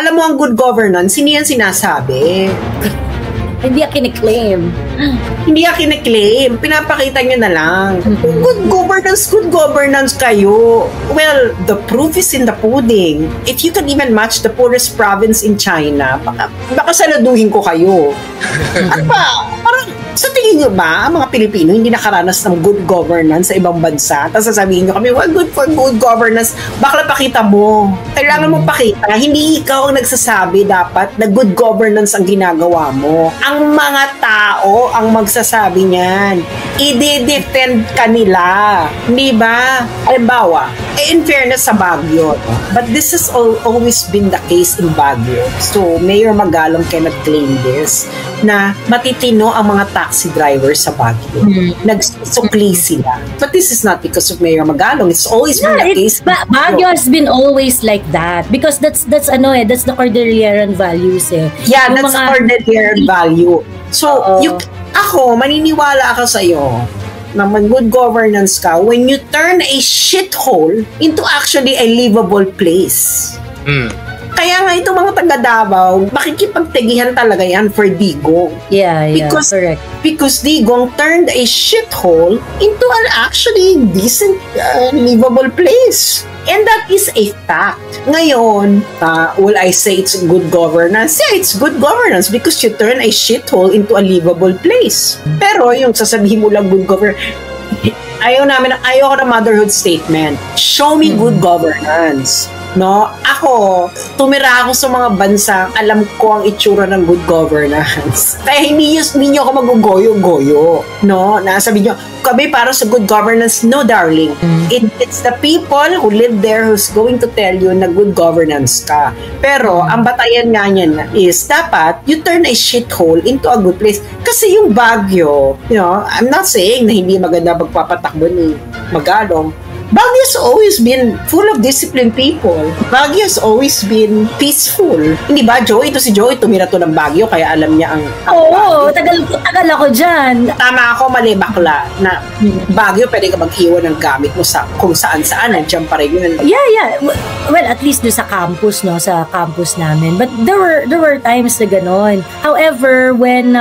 Alam mo, ang good governance, hindi yan sinasabi. Hindi yan kiniklaim. Hindi yan kiniklaim. Pinapakita nyo na lang. Good governance kayo. Well, the proof is in the pudding. If you can even match the poorest province in China, baka saladuhin ko kayo. At ba, parang, sa tingin nyo ba, ang mga Pilipino hindi nakaranas ng good governance sa ibang bansa? Tapos sasabihin nyo kami, well, good for good governance. Bakla pakita mo. Kailangan mo pakita. Hindi ikaw ang nagsasabi dapat na good governance ang ginagawa mo. Ang mga tao ang magsasabi niyan. I-defend kanila. Hindi ba? Halimbawa, in fairness sa Baguio, but this has always been the case in Baguio. So, Mayor Magalong cannot claim this, na matitino ang mga taxi drivers sa Baguio. Nagsukli sila. But this is not because of Mayor Magalong. It's always been the case. Baguio has been always like that because that's the Cordilleran values eh. Yeah, that's Cordilleran value. So, ako, maniniwala ako sa'yo na mag-good governance ka when you turn a shithole into actually a livable place. Kaya nga itong mga taga-Davao, makikipagtegihan talaga yan for Digong. Yeah, correct. Because Digong turned a shithole into an actually decent, livable place. And that is a fact. Ngayon, will I say it's good governance? Yeah, it's good governance because you turn a shithole into a livable place. Pero yung sasabihin mo lang good governance, ayaw ko na motherhood statement. Show me good governance. No, ako, tumira ako sa mga bansang alam ko ang itsura ng good governance. Kaya hindi nyo ako magugoyo-goyo. No, nasabi nyo, kami para sa good governance. No, darling. It's the people who live there who's going to tell you na good governance ka. Pero, ang batayan nga niyan is, dapat, you turn a shithole into a good place. Kasi yung Baguio, I'm not saying na hindi maganda magpapatakbo ni Magalong. Baguio has always been full of disciplined people. Baguio has always been peaceful. Hindi ba, Joey? Ito si Joey, tumira to ng Baguio, kaya alam niya ang Oo, tagal ako dyan. Tama ako, mali bakla, na Baguio, pwede ka mag-iwan ng gamit mo sa kung saan-saan, nandiyan pa rin yun. Yeah. Well, at least doon sa campus, no? Sa campus namin. But there were times na ganon. However, when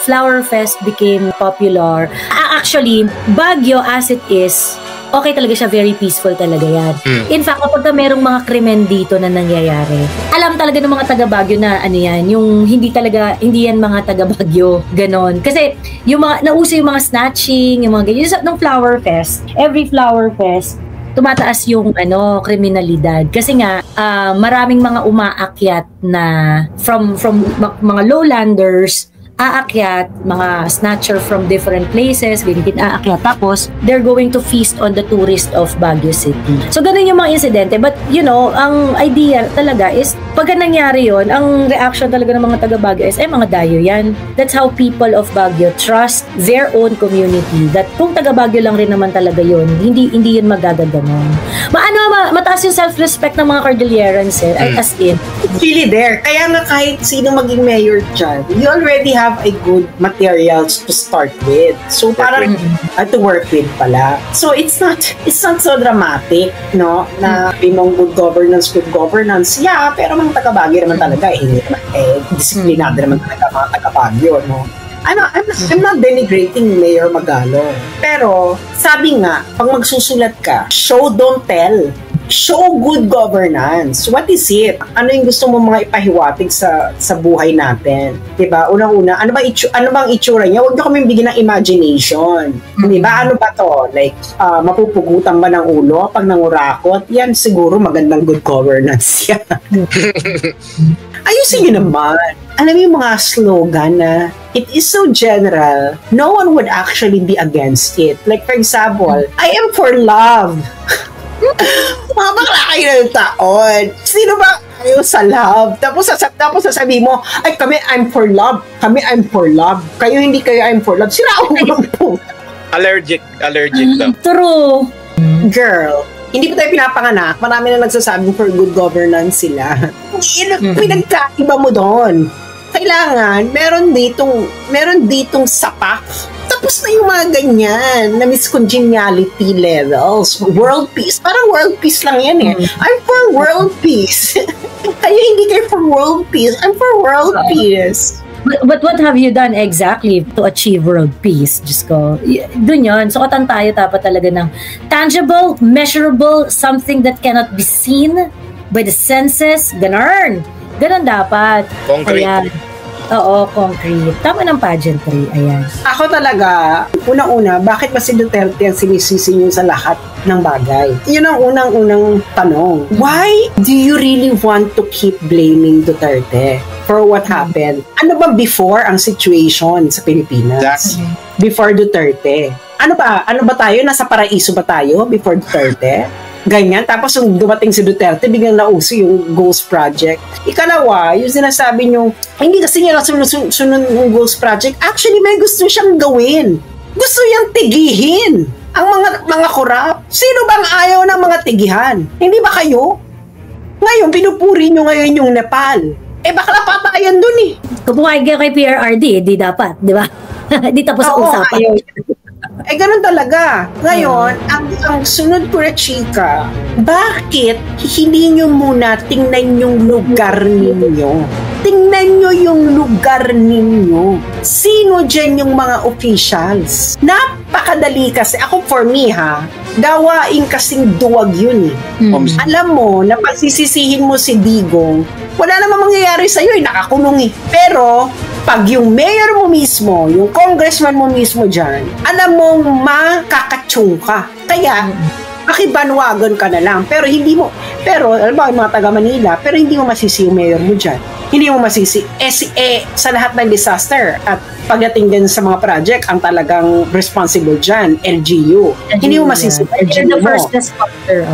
Flower Fest became popular, actually, Baguio as it is, okay talaga siya, very peaceful talaga yan. In fact, kapag merong mga krimen dito na nangyayari, alam talaga ng mga taga Baguio na ano yan, yung hindi yan mga taga Baguio, ganon. Kasi yung mga, nauso yung mga snatching, yung mga ganyan. Nung Flower Fest, every Flower Fest, tumataas yung kriminalidad. Kasi nga, maraming mga umaakyat na from mga lowlanders, aakyat, mga snatcher from different places, ganyan aakyat. Tapos, they're going to feast on the tourist of Baguio City. So, ganun yung mga insidente. But, ang idea talaga is, pagka nangyari yun, ang reaction talaga ng mga taga Baguio is, mga dayo yan. That's how people of Baguio trust their own community. That kung taga Baguio lang rin naman talaga yun, hindi yun magagaganon. Mataas yung self-respect ng mga Cordillerans as in. It's really there. Kaya nga kahit sino maging mayor dyan, you already have a good materials to start with. So parang to work with pala. So it's not so dramatic, no? Na pinong good governance. Yeah, pero mga taga-Baguio naman talaga disiplinado naman talaga mga taga-Baguio, no? I'm not denigrating Mayor Magalong. Pero sabi nga, pag magsusulat ka, show, don't tell. Show good governance. What is it? Ano yung gusto mo mga ipahiwatig sa buhay natin? Diba? Unang-una, ano bang itsura niya? Huwag niyo kami bigyan ng imagination. Diba? Ano ba to? Like, mapupugutan ba ng ulo pag nangurakot? Yan siguro magandang good governance yan. Ayusin niyo naman. Alam mo yung mga slogan na it is so general, no one would actually be against it. Like, for example, I am for love. Mga bakla kayo ng taon. Sino ba ayaw sa love? Tapos sasabihin mo, ay kami I'm for love. Kami I'm for love. Kayo hindi kayo I'm for love. Sira ulo po. Allergic daw. True. Girl, hindi pa tayo pinapanganak. Marami na nagsasabing for good governance sila. Pinagkaiba mo doon. Kailangan, meron ditong sapak Tapos na yung mga ganyan na miscongeniality levels. World peace. Parang world peace lang yan eh. I'm for world peace. Kayo hindi kayo for world peace. I'm for world peace. But what have you done exactly to achieve world peace? Diyos ko. Doon yun. Sukatan tayo dapat talaga ng tangible, measurable, something that cannot be seen by the senses. Ganon dapat. Concrete. Ayan. Oo, concrete. Tama ng pageantry. Ayan. Ako talaga, unang-una, bakit ba si Duterte ang sinisisi niyo sa lahat ng bagay? Yun ang unang-unang tanong. Why do you really want to keep blaming Duterte for what happened? Ano ba before ang situation sa Pilipinas? Exactly. Before Duterte. Ano ba tayo? Nasa paraiso ba tayo before Duterte? Ganyan. Tapos yung dumating si Duterte, biglang nauso yung Ghost Project. Ikalawa, yung sinasabi nyo, hindi kasi niya sunod yung Ghost Project. Actually, may gusto siyang gawin. Gusto niyang tigihin ang mga korap. Sino bang ayaw ng mga tigihan? Hindi ba kayo? Ngayon, pinupuri nyo ngayon yung Nepal. Bakla patayan dun eh. Kung pumayag kay PRRD, di dapat, di ba? Di tapos ang usapan. Ayaw. Ganun talaga. Ngayon, ang sunod ko na chika, bakit hindi nyo muna tingnan yung lugar ninyo? Tingnan nyo yung lugar ninyo. Sino dyan yung mga officials? Napakadali kasi. Ako for me gawain kasing duwag yun eh. Alam mo, na pagsisisihin mo si Digong, wala namang mangyayari sa'yo nakakulong eh. Pero, pag yung mayor mo mismo, yung congressman mo mismo dyan, alam mong makakachung ka. Kaya, makibanwagan ka na lang. Pero, alam mo, yung mga taga Manila, pero hindi mo masisi yung mayor mo dyan. Hindi mo masisi. Sa lahat ng disaster at pagdating din sa mga project, ang talagang responsible dyan, LGU. Hindi mo masisi. The first responder.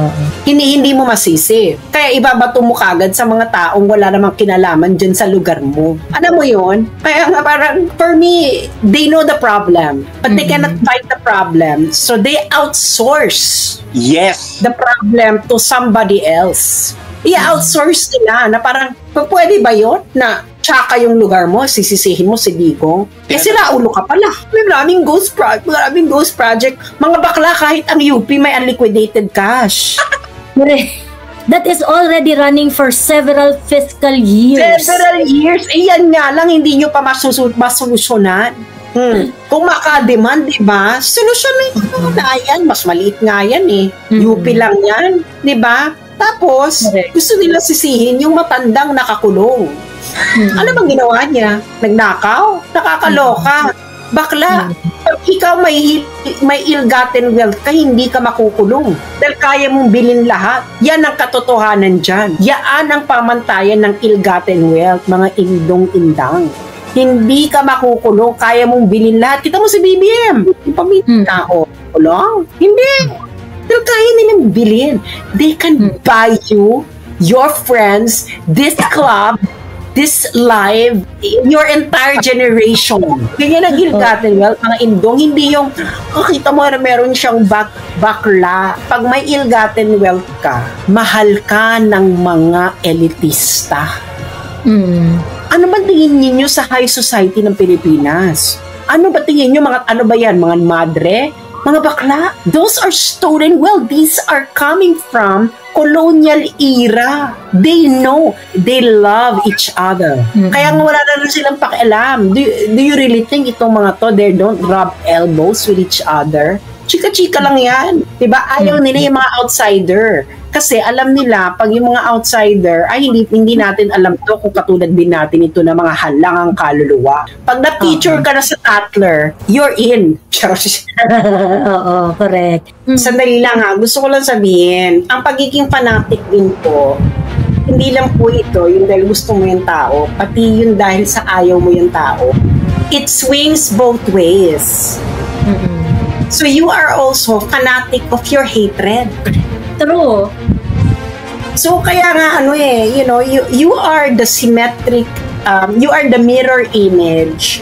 Hindi mo masisi. Kaya ibabato mo kagad sa mga taong wala namang kinalaman dyan sa lugar mo. Alam mo yun? Kaya nga parang, for me, they know the problem, but they cannot fight the problem. So they outsource the problem to somebody else. I-outsource nila na parang, pwede ba yun? Na tsaka yung lugar mo, sisisihin mo si Digong. Sila ulo ka pala. May maraming ghost project. Mga bakla kahit ang UP may unliquidated cash. That is already running for several fiscal years. Yan nga lang, hindi nyo pa masolusyonan. Kung maka-demand, diba? Solusyonan nyo na yan. Mas maliit nga yan eh. UP lang yan. Diba? Tapos, gusto nila sisihin yung matandang nakakulong. Ano bang ginawa niya? Nagnakaw? Nakakaloka. Bakla. Pag ikaw may ill-gotten wealth ka, hindi ka makukulong. Dahil kaya mong bilhin lahat. Yan ang katotohanan dyan. Yan ang pamantayan ng ill-gotten wealth, mga indong-indang. Hindi ka makukulong, kaya mong bilhin lahat. Kita mo si BBM. Yung pamilya tao. Kulong? Hindi. Pero kaya nilang bilhin. They can buy you, your friends, this club, this life, your entire generation. Ganyan ang ill-gotten wealth, mga indong. Hindi yung, kita mo na meron siyang bakla. Pag may ill-gotten wealth ka, mahal ka ng mga elitista. Ano ba tingin ninyo sa high society ng Pilipinas? Ano ba tingin nyo? Ano ba yan? Mga madre? Mga bakla, those are stolen wealth. These are coming from colonial era. They know. They love each other. Kaya nga wala na rin silang pakialam. Do you really think itong mga to, they don't rub elbows with each other? Chika-chika lang yan. Diba? Ayaw nila yung mga outsider. Kasi alam nila, pag yung mga outsider, ay hindi natin alam to kung katulad din natin ito na mga halangang kaluluwa. Pag na-feature ka na sa Tatler, you're in. Oo, correct. Sandali lang gusto ko lang sabihin, ang pagiging fanatic din po, hindi lang po ito, yung dahil gusto mo yung tao, pati yung dahil sa ayaw mo yung tao. It swings both ways. So you are also fanatic of your hatred. True. So kaya nga you are the symmetric, you are the mirror image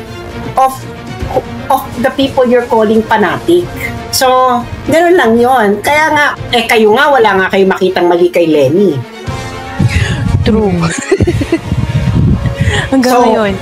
of the people you're calling fanatic. So ganoon lang yon. Kaya nga kayo nga wala nga kayo makitang mali kay Lenny. True. Hanggang ngayon.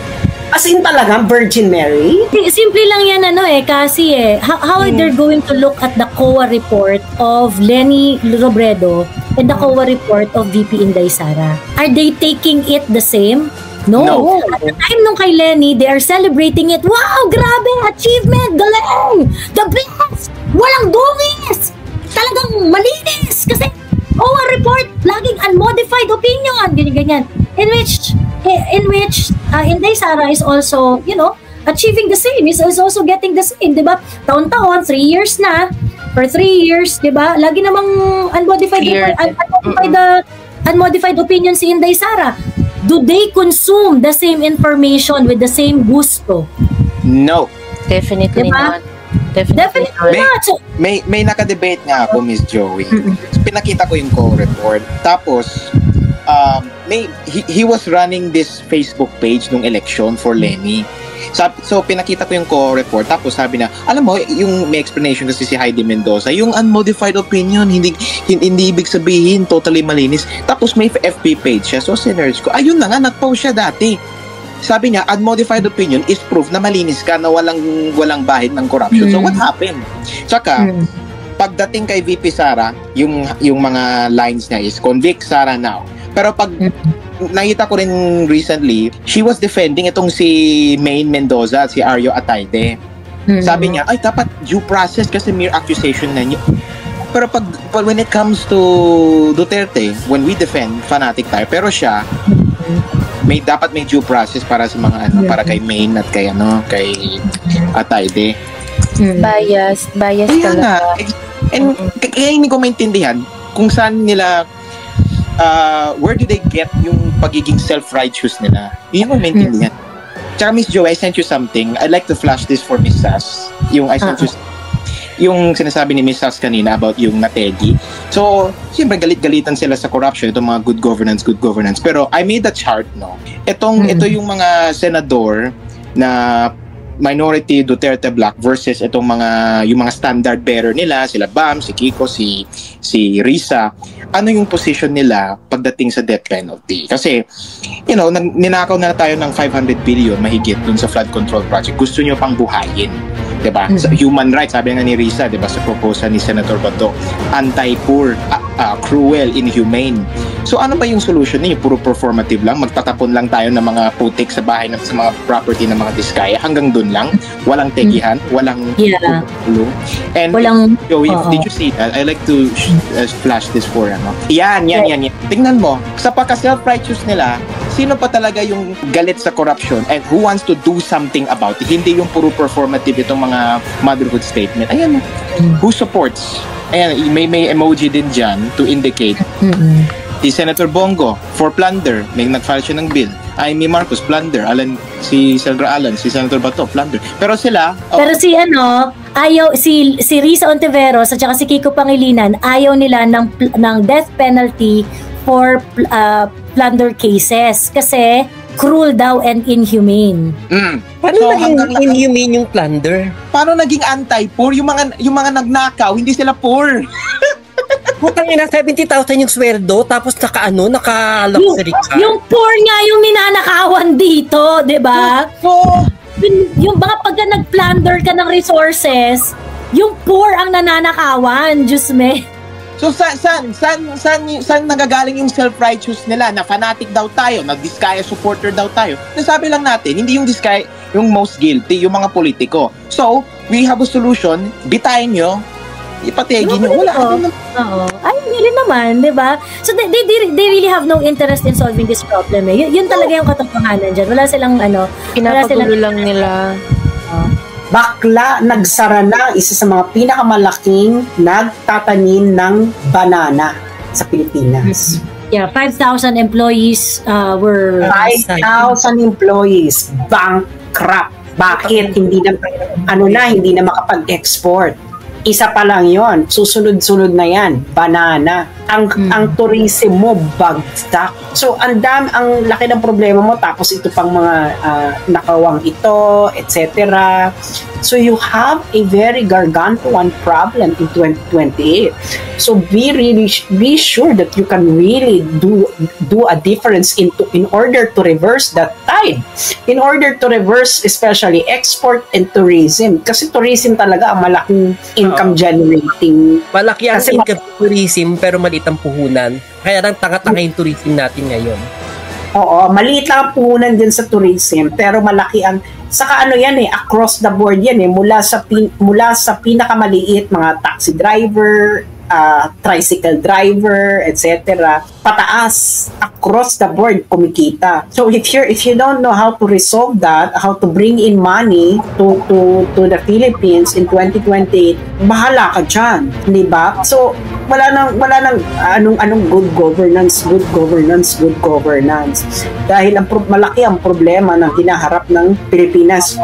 As in talaga, Virgin Mary? Simple lang yan kasi how they're going to look at the COA report of Leni Robredo and the COA report of VP Inday Sara. Are they taking it the same? No. At the time nung kay Leni, they are celebrating it. Wow, grabe, achievement, galing, the best, walang dungis, talagang malinis, kasi COA report, laging unmodified opinion, ganyan. In which Inday Sara is also, achieving the same, is also getting the same, di ba? Taon-taon, 3 years na, for 3 years, di ba? Lagi namang unmodified opinion si Inday Sara. Do they consume the same information with the same gusto? No. Definitely diba? not. Definitely not. So, May nakadebate nga ako, Miss Joey. Pinakita ko yung co-report. Tapos, he was running this Facebook page nung election for Leni. So, pinakita ko yung co-report. Tapos sabi na, alam mo, yung may explanation kasi si Heidi Mendoza, yung unmodified opinion, hindi ibig sabihin totally malinis. Tapos may FB page siya. So, sinerge ko, ayun na nga, nag-post siya dati. Sabi niya, unmodified opinion is proof na malinis ka, na walang bahid ng corruption. So, what happened? Tsaka, pagdating kay VP Sara, yung mga lines niya is, convict Sara now. Pero pag nakita ko rin recently, she was defending itong si Maine Mendoza at si Ario Ataide. Sabi niya, ay dapat due process kasi mere accusation na niyo. Pero pag when it comes to Duterte, when we defend, fanatic tayo. Pero siya, dapat may due process para sa mga para kay Maine at kay Ataide. Bias Kaya talaga. And kaya hindi ko maintindihan kung saan nila where do they get yung pagiging self-righteous nila? Hindi ko maintindihan. Tsaka Miss Jo, I sent you something. I'd like to flash this for Miss Sass. I sent you yung sinasabi ni Miss Sass kanina about yung Nategi. So, siyempre galit-galitan sila sa corruption, itong mga good governance. Pero I made a chart, no? Ito yung mga senador na minority Duterte Black versus yung mga standard bearer nila, sila Bam, si Kiko, si Risa. Ano yung position nila pagdating sa death penalty? Kasi, ninakaw na tayo ng 500 billion mahigit dun sa flood control project. Gusto nyo pang buhayin. Diba? Sa human rights, sabi nga ni Risa, diba, sa proposal ni Senator Bato, anti-poor, cruel, inhumane. So ano ba yung solution niyo? Puro performative lang? Magtatapon lang tayo ng mga putik sa bahay, sa mga property ng mga Diskaya? Hanggang dun lang? Walang tegihan? Walang tulong? And Joey, did you see that? I like to flash this for Yan. Tingnan mo, sa pagka-self-righteous nila, sino pa talaga yung galit sa corruption and who wants to do something about it? Hindi yung puro performative itong mga motherhood statement. Ayan, who supports? Ayan, may emoji din dyan to indicate. Si Senator Bongo, for plunder, may nag-file siya ng bill. Amy Marcos, plunder. Si Sandra Alan, si Senator Bato, plunder. Pero sila... Pero ayaw, si Risa Ontiveros at saka si Kiko Pangilinan, ayaw nila ng death penalty for plunder cases kasi cruel daw and inhumane. Paano naging inhumane yung plunder? Paano naging anti-poor? Yung mga nagnakaw, hindi sila poor. Putang ina, 70,000 yung sweldo, tapos naka-luxury car. Yung poor nga yung ninanakawan dito, di ba? Yung mga pagka nag-plunder ka ng resources, yung poor ang nananakawan, Diyos me. So saan nagagaling yung self-righteous nila na fanatic daw tayo, na Diskaya supporter daw tayo? Nasabi lang natin, hindi yung Diskaya yung most guilty, yung mga politiko. So, we have a solution, bitayin nyo, ipategi nyo. Wala. Ay, hindi rin naman, di ba? So, they really have no interest in solving this problem. Yun talaga yung katotohanan dyan. Wala silang pinapagulo lang nila. Bakla, nagsara na isa sa mga pinakamalaking nagtatanim ng banana sa Pilipinas. Yeah, 5,000 employees were... 5,000 employees, bankrupt. Bakit? Hindi na makapag-export. Isa pa lang yon, susunod-sunod na yan, banana. Ang tourism mo, bagsak. So, ang laki ng problema mo, tapos ito pang mga nakawang ito, etc. So, you have a very gargantuan problem in 2028. So, be sure that you can really do a difference in order to reverse that side in order to reverse especially export and tourism. Kasi tourism talaga ang malaking income generating. Malaki ang Kasi income tourism pero maliit ang puhunan. Kaya lang tanga-tanga yung tourism natin ngayon. Oo, maliit lang ang puhunan din sa tourism pero malaki ang saka ano yan across the board yan mula sa pinakamaliit mga taxi driver, tricycle driver, etc. Pataas across the board kumikita. So if you don't know how to resolve that, how to bring in money to the Philippines in 2028, bahala ka dyan, di ba? So wala nang anong good governance. Dahil malaki ang problema na hinaharap ng Pilipinas.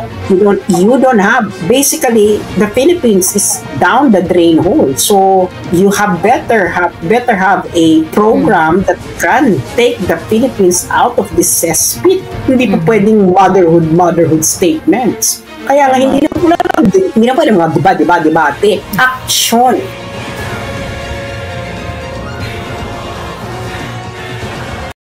You don't have, basically the Philippines is down the drain hole. So you better have a program that can take the Philippines out of this cesspit. Hindi pa pwedeng motherhood statements. Kaya nga hindi na pwedeng mga debate. Action.